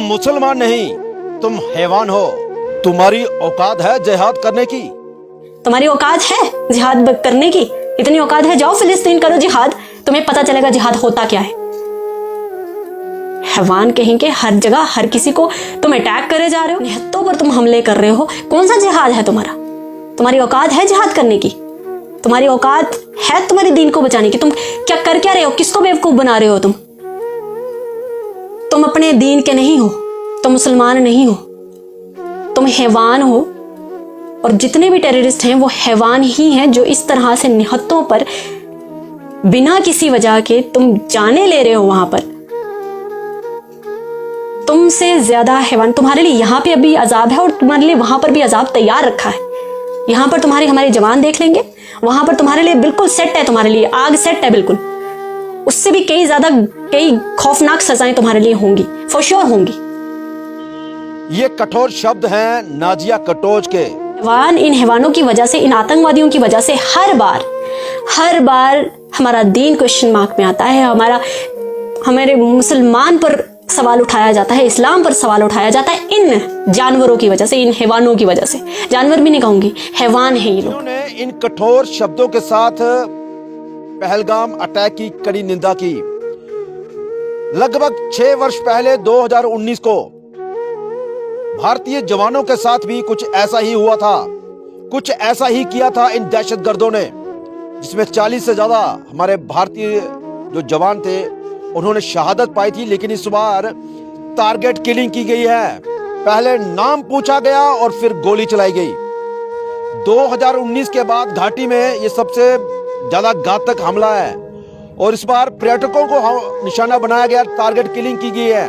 मुसलमान नहीं, तुम हैवान हो। तुम्हारी औकात है जिहाद करने की? तुम्हारी औकात है जिहाद करने की? इतनी औकात है, जाओ फिलिस्तीन करो जिहाद, तुम्हें पता चलेगा जिहाद होता क्या है। हैवान कहेंगे, हर जगह हर किसी को तुम अटैक करे जा रहे हो, निहत्तों पर तुम हमले कर रहे हो। कौन सा जिहाद है तुम्हारा? तुम्हारी औकात है जिहाद करने की? तुम्हारी औकात है तुम्हारे दीन को बचाने की? तुम क्या कर क्या रहे हो? किसको बेवकूफ बना रहे हो? तुम अपने दीन के नहीं हो, तुम मुसलमान नहीं हो, तुम हैवान हो। और जितने भी टेररिस्ट हैं वो हैवान ही हैं, जो इस तरह से निहत्तों पर बिना किसी वजह के तुम जाने ले रहे हो। वहां पर तुमसे ज्यादा हैवान, तुम्हारे लिए यहाँ पे अभी अजाब है और तुम्हारे लिए वहां पर भी अजाब तैयार रखा है। यहाँ पर हमारे जवान देख लेंगे, वहां पर तुम्हारे लिए बिल्कुल सेट है, तुम्हारे लिए आग सेट है बिल्कुल। उससे भी कई खौफनाक सजाएं तुम्हारे लिए होंगी, फॉर श्योर होंगी। ये कठोर शब्द हैं नाजिया कटोच के। इन हैवानों की वजह से, इन आतंकवादियों की वजह से हर बार हमारा दीन क्वेश्चन मार्क में आता है। हमारे मुसलमान पर सवाल उठाया जाता है, इस्लाम पर सवाल उठाया जाता है, इन जानवरों की वजह से, इन हैवानों की वजह से। जानवर भी नहीं कहूंगी, हैवान है ये लोग। उन्होंने इन कठोर शब्दों के साथ पहलगाम अटैक की कड़ी निंदा की। लगभग 6 वर्ष पहले 2019 को भारतीय जवानों के साथ भी कुछ ऐसा ही हुआ था, कुछ ऐसा ही किया था इन दहशतगर्दों ने, जिसमें 40 से ज्यादा हमारे भारतीय जो जवान थे उन्होंने शहादत पाई थी। लेकिन इस बार टारगेट किलिंग की गई है। पहले नाम पूछा गया और फिर गोली चलाई गई। 2019 के बाद घाटी में ये सबसे ज्यादा घातक हमला है और इस बार पर्यटकों को निशाना बनाया गया, टारगेट किलिंग की गई है,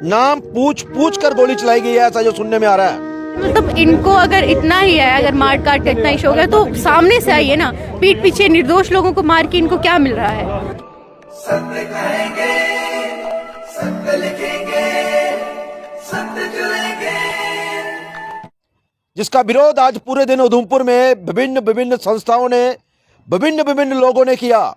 नाम पूछ कर गोली चलाई गई है, ऐसा जो सुनने में आ रहा है। मतलब इनको अगर इतना ही है, अगर मार काट का इतना ही शौक है तो सामने से आइए ना। पीठ पीछे निर्दोष लोगों को मार के इनको क्या मिल रहा है? सत्य कहेंगे, सत्य लिखेंगे, सत्य चलेंगे। जिसका विरोध आज पूरे दिन उधमपुर में विभिन्न संस्थाओं ने, विभिन्न लोगों ने किया।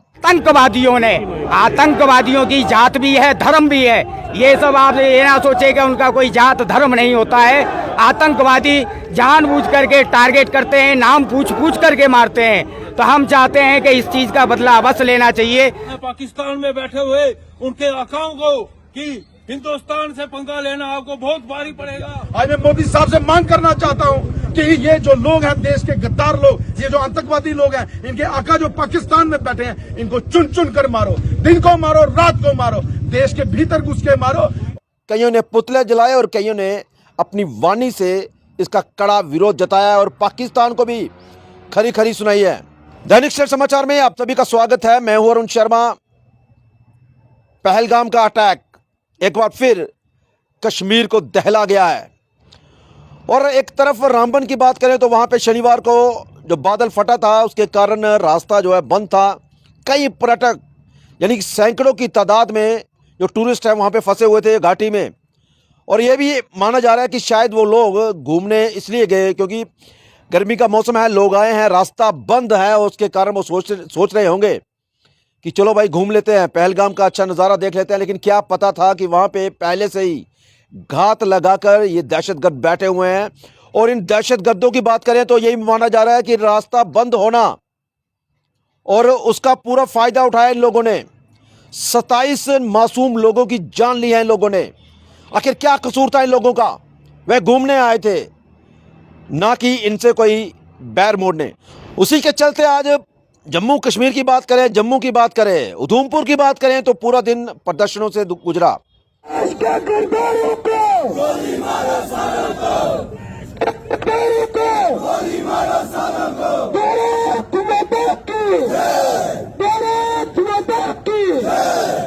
आतंकवादियों की जात भी है, धर्म भी है। ये सब आप ये ना सोचे कि उनका कोई जात धर्म नहीं होता है। आतंकवादी जानबूझ करके टारगेट करते हैं, नाम पूछ करके मारते हैं। तो हम चाहते हैं कि इस चीज का बदला अवश्य लेना चाहिए। पाकिस्तान में बैठे हुए उनके आकाओं को कि हिंदुस्तान से पंगा लेना आपको बहुत भारी पड़ेगा। आज मैं मोदी साहब से मांग करना चाहता हूं कि ये जो लोग हैं, देश के गद्दार लोग, ये जो आतंकवादी लोग हैं, इनके आका जो पाकिस्तान में बैठे हैं, इनको चुन कर मारो, दिन को मारो, रात को मारो, देश के भीतर घुस के मारो। कईयों ने पुतले जलाए और कईयों ने अपनी वाणी से इसका कड़ा विरोध जताया और पाकिस्तान को भी खरी सुनाई है। दैनिक सवेरा समाचार में आप सभी का स्वागत है। मैं हूं अरुण शर्मा। पहलगाम का अटैक एक बार फिर कश्मीर को दहला गया है और एक तरफ रामबन की बात करें तो वहां पे शनिवार को जो बादल फटा था उसके कारण रास्ता जो है बंद था। कई पर्यटक यानी कि सैकड़ों की तादाद में जो टूरिस्ट हैं वहां पे फंसे हुए थे घाटी में। और ये भी माना जा रहा है कि शायद वो लोग घूमने इसलिए गए क्योंकि गर्मी का मौसम है, लोग आए हैं, रास्ता बंद है और उसके कारण वो सोच रहे होंगे कि चलो भाई घूम लेते हैं, पहलगाम का अच्छा नज़ारा देख लेते हैं। लेकिन क्या पता था कि वहाँ पे पहले से ही घात लगाकर ये दहशतगर्द बैठे हुए हैं। और इन दहशतगर्दों की बात करें तो यही माना जा रहा है कि रास्ता बंद होना और उसका पूरा फ़ायदा उठाया इन लोगों ने। 27 मासूम लोगों की जान ली है इन लोगों ने। आखिर क्या कसूर था इन लोगों का? वह घूमने आए थे, ना कि इनसे कोई बैर मोड़ने। उसी के चलते आज जम्मू कश्मीर की बात करें, जम्मू की बात करें, उधमपुर की बात करें तो पूरा दिन प्रदर्शनों से गुजरा।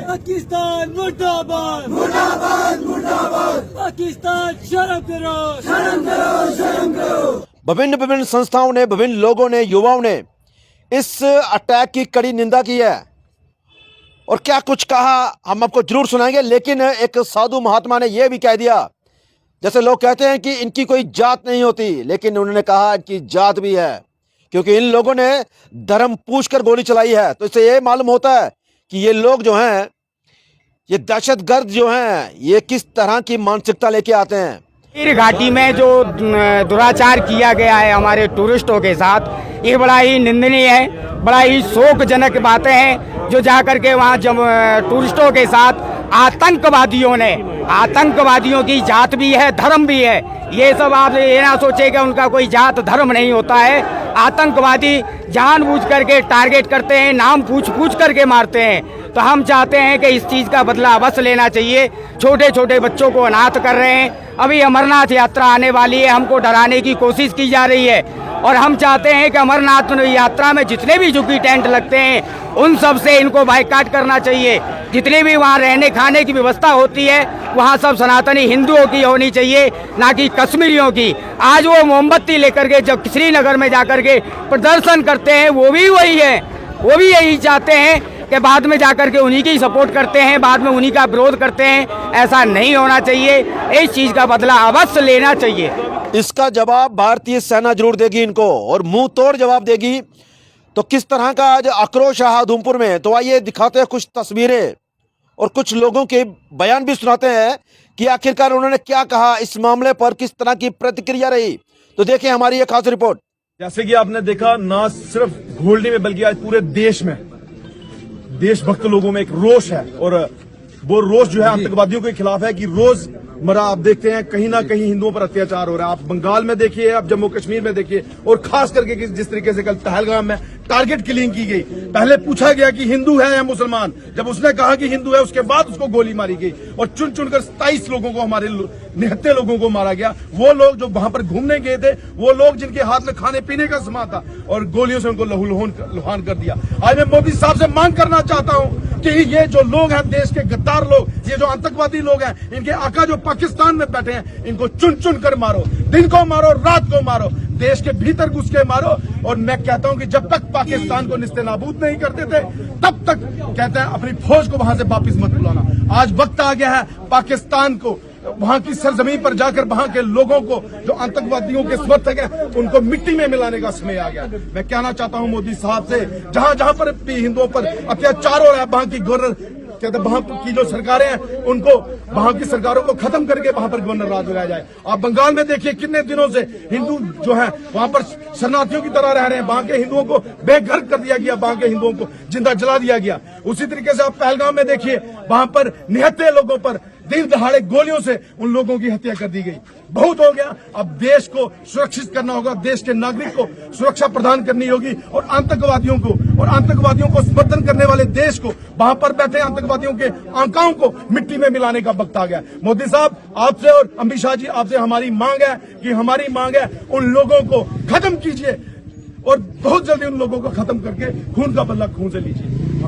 पाकिस्तान मुर्दाबाद, मुर्दाबाद, मुर्दाबाद। पाकिस्तान शर्म करो, शर्म करो, शर्म करो। विभिन्न संस्थाओं ने, विभिन्न लोगों ने, युवाओं ने इस अटैक की कड़ी निंदा की है और क्या कुछ कहा हम आपको जरूर सुनाएंगे। लेकिन एक साधु महात्मा ने यह भी कह दिया, जैसे लोग कहते हैं कि इनकी कोई जात नहीं होती, लेकिन उन्होंने कहा इनकी जात भी है क्योंकि इन लोगों ने धर्म पूछकर गोली चलाई है। तो इससे ये मालूम होता है कि ये लोग जो हैं ये दहशतगर्द जो हैं ये किस तरह की मानसिकता लेके आते हैं। कश्मीर घाटी में जो दुराचार किया गया है हमारे टूरिस्टों के साथ, ये बड़ा ही निंदनीय है, बड़ा ही शोकजनक बातें हैं जो जाकर के वहाँ जब टूरिस्टों के साथ आतंकवादियों की जात भी है, धर्म भी है। ये सब आप ये ना सोचे कि उनका कोई जात धर्म नहीं होता है। आतंकवादी जानबूझ करके टारगेट करते हैं, नाम पूछ करके मारते हैं। तो हम चाहते हैं कि इस चीज़ का बदला अवश्य लेना चाहिए। छोटे छोटे बच्चों को अनाथ कर रहे हैं। अभी अमरनाथ यात्रा आने वाली है, हमको डराने की कोशिश की जा रही है और हम चाहते हैं कि अमरनाथ यात्रा में जितने भी झुग्गी टेंट लगते हैं उन सब से इनको बाइकाट करना चाहिए। जितनी भी वहाँ रहने खाने की व्यवस्था होती है वहाँ सब सनातनी हिंदुओं की होनी चाहिए, ना कि कश्मीरियों की। आज वो मोमबत्ती लेकर के जब श्रीनगर में जाकर के प्रदर्शन करते हैं वो भी वही है, वो भी यही चाहते हैं कि बाद में जाकर के उन्हीं की सपोर्ट करते हैं, बाद में उन्हीं का विरोध करते हैं। ऐसा नहीं होना चाहिए, इस चीज़ का बदला अवश्य लेना चाहिए। इसका जवाब भारतीय सेना जरूर देगी इनको और मुंह तोड़ जवाब देगी। तो किस तरह का आज आक्रोश है उधमपुर में, तो आइए दिखाते हैं कुछ तस्वीरें और कुछ लोगों के बयान भी सुनाते हैं कि आखिरकार उन्होंने क्या कहा, इस मामले पर किस तरह की प्रतिक्रिया रही। तो देखिए हमारी एक खास रिपोर्ट। जैसे कि आपने देखा, ना सिर्फ घोलडी में बल्कि आज पूरे देश में देशभक्त लोगों में एक रोष है और वो रोष जो है आतंकवादियों के खिलाफ है कि रोज मरा आप देखते हैं कहीं ना कहीं हिंदुओं पर अत्याचार हो रहा है। आप बंगाल में देखिए, आप जम्मू कश्मीर में देखिए और खास करके जिस तरीके से कल पहलगाम में टारगेट किलिंग की गई। पहले पूछा गया कि हिंदू है या मुसलमान, जब उसने कहा कि हिंदू है उसके बाद उसको गोली मारी गई और चुन चुनकर 27 लोगों को, हमारे निहत्थे लोगों को मारा गया। वो लोग जो वहां पर घूमने गए थे, वो लोग जिनके हाथ में खाने पीने का सामान था और गोलियों से उनको लहूलुहान कर दिया। आज मैं मोदी साहब से मांग करना चाहता हूं कि ये जो लोग हैं, देश के गद्दार लोग, ये जो आतंकवादी लोग हैं, इनके आका जो पाकिस्तान में बैठे हैं, इनको चुन चुन कर मारो, दिन को मारो, रात को मारो, देश के भीतर घुस के मारो। और मैं कहता हूं कि जब तक पाकिस्तान को निस्तेनाबूद नहीं करते थे तब तक कहते हैं अपनी फौज को वहां से वापस मत बुलाना। आज वक्त आ गया है पाकिस्तान को वहां की सरजमीन पर जाकर वहां के लोगों को जो आतंकवादियों के समर्थक हैं उनको मिट्टी में मिलाने का समय आ गया। मैं कहना चाहता हूं मोदी साहब से, जहां जहां पर भी हिंदुओं पर अत्याचार हो रहा है, वहां की गवर्नर कहते वहां की जो सरकारें हैं उनको, वहां की सरकारों को खत्म करके वहां पर गवर्नर राज लगाया जाए। आप बंगाल में देखिए कितने दिनों से हिंदू जो है वहां पर शरणार्थियों की तरह रह रहे हैं। वहां के हिंदुओं को बेघर कर दिया गया, वहां के हिंदुओं को जिंदा जला दिया गया। उसी तरीके से आप पहलगाम में देखिए, वहां पर निहत्थे लोगों पर दिन दहाड़े गोलियों से उन लोगों की हत्या कर दी गई। बहुत हो गया, अब देश को सुरक्षित करना होगा, देश के नागरिक को सुरक्षा प्रदान करनी होगी और आतंकवादियों को समर्थन करने वाले देश को, वहां पर बैठे आतंकवादियों के आकाओं को मिट्टी में मिलाने का वक्त आ गया। मोदी साहब आपसे और अमित शाह जी आपसे हमारी मांग है उन लोगों को खत्म कीजिए और बहुत जल्दी उन लोगों को खत्म करके खून का बदला खून से लीजिए,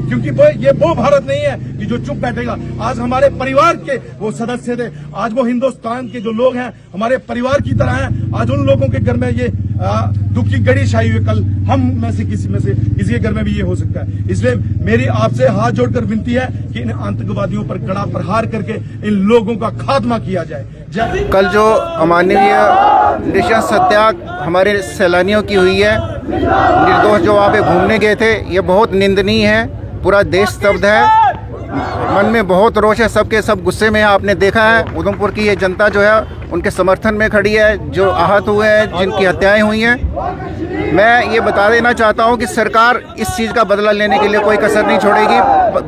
क्योंकि ये वो भारत नहीं है कि जो चुप बैठेगा। आज हमारे परिवार के वो सदस्य थे, आज वो हिंदुस्तान के जो लोग हैं हमारे परिवार की तरह हैं। आज उन लोगों के घर में ये दुख की घड़ी छाई हुई, कल हम में से किसी के घर में भी ये हो सकता है। इसलिए मेरी आपसे हाथ जोड़कर विनती है कि इन आतंकवादियों पर कड़ा प्रहार करके इन लोगों का खात्मा किया जाए। कल जो अमानवीय नृशंस हत्या हमारे सैलानियों की हुई है, निर्दोष जो वहाँ पे घूमने गए थे, ये बहुत निंदनीय है। पूरा देश स्तब्ध है, मन में बहुत रोष है, सबके सब गुस्से में है। आपने देखा है उधमपुर की ये जनता जो है उनके समर्थन में खड़ी है, जो आहत हुए हैं, जिनकी हत्याएं हुई हैं। मैं ये बता देना चाहता हूं कि सरकार इस चीज़ का बदला लेने के लिए कोई कसर नहीं छोड़ेगी।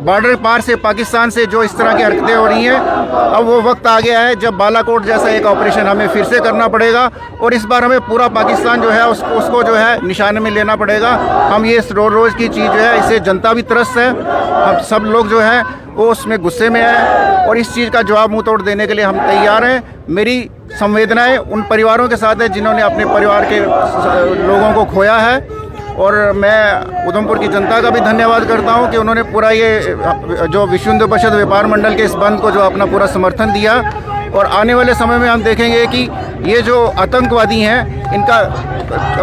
बॉर्डर पार से पाकिस्तान से जो इस तरह की हरकतें हो रही हैं, अब वो वक्त आ गया है जब बालाकोट जैसा एक ऑपरेशन हमें फिर से करना पड़ेगा और इस बार हमें पूरा पाकिस्तान जो है उसको जो है निशाने में लेना पड़ेगा। हम ये रोज़ की चीज़ जो है, इससे जनता भी त्रस्त है, हम सब लोग जो है वो उसमें गुस्से में है और इस चीज़ का जवाब मुंह तोड़ देने के लिए हम तैयार हैं। मेरी संवेदनाएं उन परिवारों के साथ है जिन्होंने अपने परिवार के लोगों को खोया है और मैं उधमपुर की जनता का भी धन्यवाद करता हूं कि उन्होंने पूरा ये जो विश्व हिंदू परिषद व्यापार मंडल के इस बंद को जो अपना पूरा समर्थन दिया। और आने वाले समय में हम देखेंगे कि ये जो आतंकवादी हैं इनका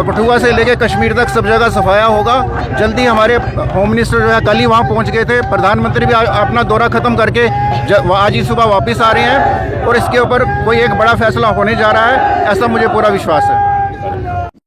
कठुआ से लेकर कश्मीर तक सब जगह सफाया होगा। जल्दी हमारे होम मिनिस्टर जो है कल ही वहाँ पहुँच गए थे, प्रधानमंत्री भी अपना दौरा ख़त्म करके आज ही सुबह वापस आ रहे हैं और इसके ऊपर कोई एक बड़ा फैसला होने जा रहा है, ऐसा मुझे पूरा विश्वास है।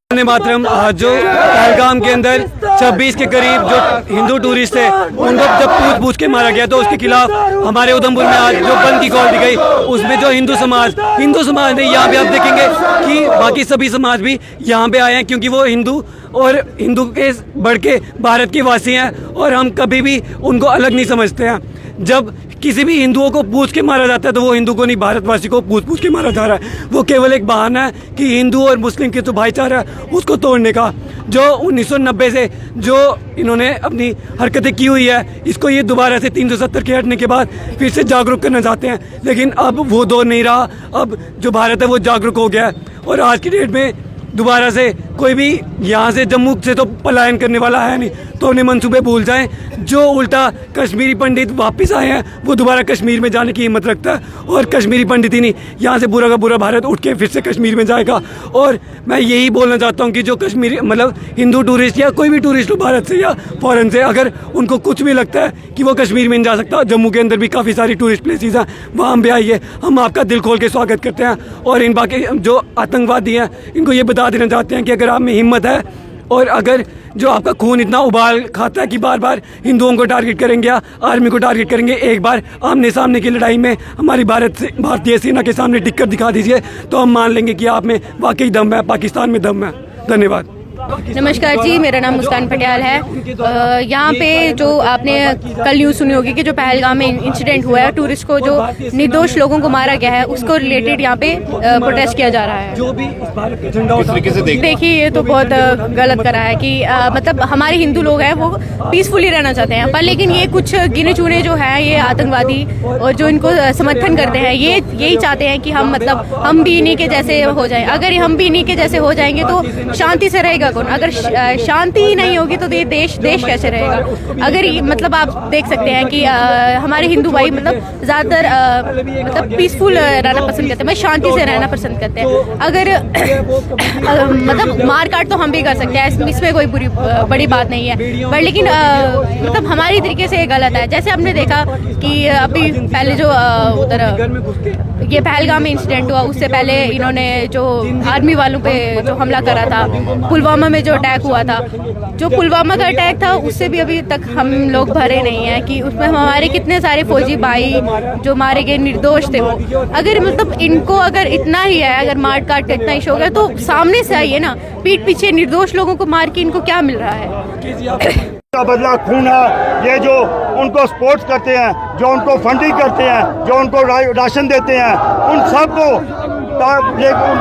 वंदे मातरम। आज जो पहलगाम के अंदर 26 के करीब जो हिंदू टूरिस्ट थे उनको जब पूछ के मारा गया तो उसके खिलाफ हमारे उधमपुर में आज जो बंद की कॉल दी गई, उसमें जो हिंदू समाज ने, यहाँ पे आप देखेंगे कि बाकी सभी समाज भी यहाँ पे आए हैं, क्योंकि वो हिंदू के बढ़ के भारत के वासी हैं और हम कभी भी उनको अलग नहीं समझते हैं। जब किसी भी हिंदुओं को पूछ के मारा जाता है तो वो हिंदू को नहीं, भारतवासी को पूछ के मारा जा रहा है। वो केवल एक बहाना है कि हिंदू और मुस्लिम के जो भाईचारा है उसको तोड़ने का। जो 1990 से जो इन्होंने अपनी हरकतें की हुई है, इसको ये दोबारा से 370 के हटने के बाद फिर से जागरूक करना चाहते हैं, लेकिन अब वो दौर नहीं रहा। अब जो भारत है वो जागरूक हो गया है और आज की डेट में दोबारा से कोई भी यहाँ से जम्मू से तो पलायन करने वाला है नहीं, तो अपने मंसूबे भूल जाएं। जो उल्टा कश्मीरी पंडित वापस आए हैं वो दोबारा कश्मीर में जाने की हिम्मत रखता है और कश्मीरी पंडित ही नहीं, यहाँ से पूरा का पूरा भारत उठ के फिर से कश्मीर में जाएगा। और मैं यही बोलना चाहता हूँ कि जो कश्मीरी मतलब हिंदू टूरिस्ट या कोई भी टूरिस्ट हो भारत से या फॉरेन से, अगर उनको कुछ भी लगता है कि वो कश्मीर में नहीं जा सकता, जम्मू के अंदर भी काफ़ी सारी टूरिस्ट प्लेसेस हैं, वहाँ पे आइए, हम आपका दिल खोल के स्वागत करते हैं। और इन बाकी जो आतंकवादी हैं इनको ये बता देना चाहते हैं कि अगर आप में हिम्मत है और अगर जो आपका खून इतना उबाल खाता है कि बार बार हिंदुओं को टारगेट करेंगे या आर्मी को टारगेट करेंगे, एक बार आमने सामने की लड़ाई में हमारी भारतीय सेना के सामने टिक कर दिखा दीजिए तो हम मान लेंगे कि आप में वाकई दम है, पाकिस्तान में दम है। धन्यवाद। नमस्कार जी, मेरा नाम मुस्कान पटियाल है। यहाँ पे जो आपने कल न्यूज़ सुनी होगी कि जो पहलगाम में इंसिडेंट हुआ है, टूरिस्ट को जो निर्दोष लोगों को मारा गया है, उसको रिलेटेड यहाँ पे प्रोटेस्ट किया जा रहा है। जो भी इस भारत का झंडा उठा, देखिए ये तो बहुत गलत करा है कि मतलब हमारे हिंदू लोग हैं वो पीसफुली रहना चाहते हैं, पर लेकिन ये कुछ गिने चुने जो है ये आतंकवादी और जो इनको समर्थन करते हैं, ये यही चाहते हैं कि हम मतलब हम भी इन्हीं के जैसे हो जाएं। अगर हम भी इन्हीं के जैसे हो जाएंगे तो शांति से रहेगा कौन? अगर शांति ही नहीं होगी तो देश कैसे रहेगा? अगर मतलब आप देख सकते हैं कि हमारे हिंदू भाई मतलब ज़्यादातर मतलब पीसफुल रहना पसंद करते हैं, शांति से रहना पसंद करते हैं। अगर मतलब मार काट तो हम भी कर सकते हैं, इसमें कोई बड़ी बात नहीं है, पर लेकिन मतलब हमारी तरीके से गलत है। जैसे हमने देखा कि अभी पहले जो उधर ये पहलगाम में इंसिडेंट हुआ, उससे पहले इन्होंने जो आर्मी वालों पे जो हमला करा था, पुलवामा में जो अटैक हुआ था, जो पुलवामा का अटैक था उससे भी अभी तक हम लोग भरे नहीं हैं कि उसमें हमारे कितने सारे फौजी भाई जो मारे गए निर्दोष थे वो। अगर मतलब इनको अगर इतना ही है, अगर मार काट का इतना ही शौक है तो सामने से आइए ना, पीठ पीछे निर्दोष लोगों को मार के इनको क्या मिल रहा है? का बदला खून है। ये जो उनको सपोर्ट करते हैं, जो उनको फंडिंग करते हैं, जो उनको राशन देते हैं, उन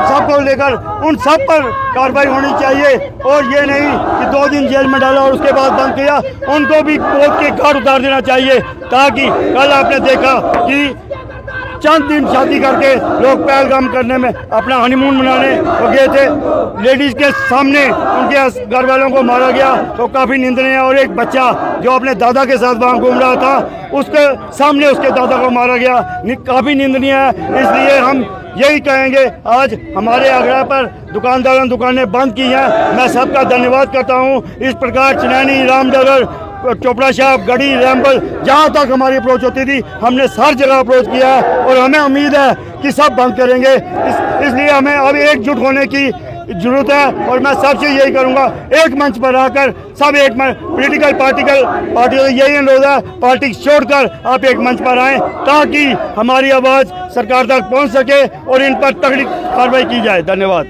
सबको लेकर उन सब पर कार्रवाई होनी चाहिए। और ये नहीं कि 2 दिन जेल में डाला और उसके बाद बंद किया, उनको भी कोर्ट के घर उतार देना चाहिए। ताकि कल आपने देखा कि चंद दिन शादी करके लोग पहलगाम करने में अपना हनीमून मनाने गए थे, लेडीज के सामने उनके घर वालों को मारा गया तो काफ़ी निंदनीय है। और एक बच्चा जो अपने दादा के साथ वहाँ घूम रहा था, उसके सामने उसके दादा को मारा गया, काफ़ी निंदनीय है। इसलिए हम यही कहेंगे, आज हमारे आग्रह पर दुकानदारों ने दुकानें बंद की हैं। मैं सबका धन्यवाद करता हूँ। इस प्रकार चिनैनी, रामनगर, चोपड़ा साहब, गढ़ी, रैम्बल, जहाँ तक हमारी अप्रोच होती थी हमने हर जगह अप्रोच किया है और हमें उम्मीद है कि सब बंद करेंगे। इसलिए हमें अब एकजुट होने की जरूरत है। और मैं सबसे यही करूँगा, एक मंच पर आकर सब एक पॉलिटिकल पार्टी यही अनुरोध है, पार्टी छोड़कर आप एक मंच पर आएँ ताकि हमारी आवाज़ सरकार तक पहुँच सके और इन पर तगड़ी कार्रवाई की जाए। धन्यवाद।